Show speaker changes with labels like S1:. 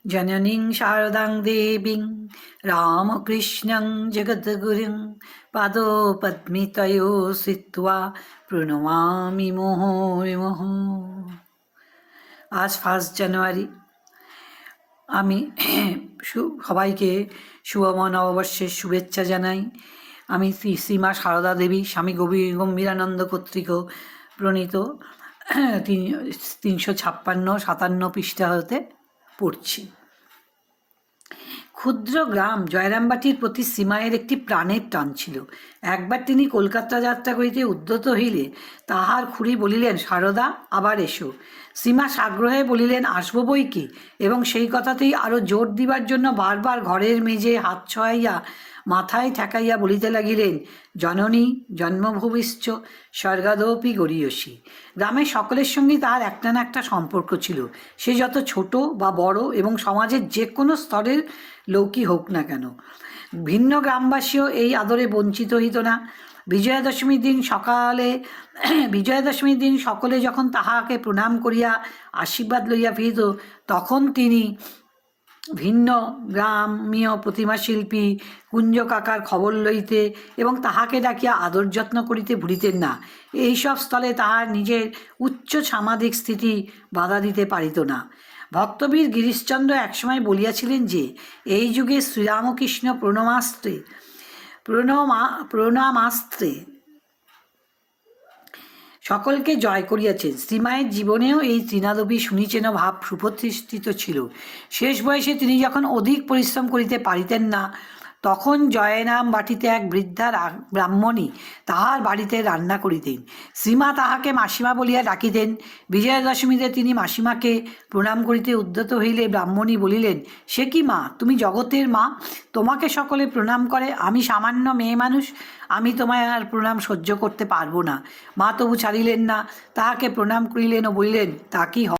S1: जननीं शारदां देवीं रामकृष्णं जगद्गुरुं पादोपद्मितयो श्रित्वा প্রণমামি মুহুর্মুহুঃ। আজ 1 জানুয়ারি। আমি সবাইকে শুভ নববর্ষের শুভেচ্ছা জানাই। আমি শ্রীমা সারদা দেবী স্বামী গম্ভীরানন্দ কর্তৃক প্রণীত 356-57 পৃষ্ঠা হতে পড়ছি। ক্ষুদ্র গ্রাম জয়রামবাটির প্রতি শ্রীমায়ের একটি প্রাণের টান ছিল। একবার তিনি কলকাতা যাত্রা করিতে উদ্যত হইলে তাহার খুড়ি বলিলেন, সারদা আবার এসো। শ্রীমা সাগ্রহে বলিলেন, আসব বই কি, এবং সেই কথাতেই আরও জোর দিবার জন্য বারবার ঘরের মেঝে হাত ছোঁয়াইয়া মাথায় ঠেকাইয়া বলিতে লাগিলেন, জননী জন্মভূমিশ্চ স্বর্গাদপি গরীয়সী। গ্রামের সকলের সঙ্গেই তাহার একটা না একটা সম্পর্ক ছিল, সে যত ছোট বা বড় এবং সমাজের যে কোনো স্তরের লোকই হোক না কেন। ভিন্ন গ্রামবাসীও এই আদরে বঞ্চিত হইত না। বিজয়াদশমীর দিন সকলে যখন তাহাকে প্রণাম করিয়া আশীর্বাদ লইয়া ফিরিত, তখন তিনি ভিন্ন গ্রামীয় প্রতিমা শিল্পী কুঞ্জ কাকার খবর লইতে এবং তাহাকে ডাকিয়া আদর যত্ন করিতে ভুলিতেন না। এইসব স্থলে তাহার নিজের উচ্চ সামাজিক স্থিতি বাধা দিতে পারিত না। ভক্তবীর গিরিশচন্দ্র একসময় বলিয়াছিলেন যে, এই যুগে শ্রীরামকৃষ্ণ প্রণামাস্ত্রে সকলকে জয় করিয়াছেন। শ্রীমায়ের জীবনেও এই তৃণাদপি সুনিচেন ভাব সুপ্রতিষ্ঠিত ছিল। শেষ বয়সে তিনি যখন অধিক পরিশ্রম করিতে পারিতেন না, তখন জয়রাম বাটিতে এক বৃদ্ধা ব্রাহ্মণী তাহার বাড়িতে রান্না করিতেন। শ্রীমা তাহাকে মাসিমা বলিয়া ডাকিতেন। বিজয়াদশমীতে তিনি মাসিমাকে প্রণাম করিতে উদ্যত হইলে ব্রাহ্মণী বলিলেন, সে কি মা, তুমি জগতের মা, তোমাকে সকলে প্রণাম করে, আমি সামান্য মেয়ে মানুষ, আমি তোমায় আর প্রণাম সহ্য করতে পারবো না। মা তবু ছাড়িলেন না, তাহাকে প্রণাম করিলেন ও বলিলেন, তা কি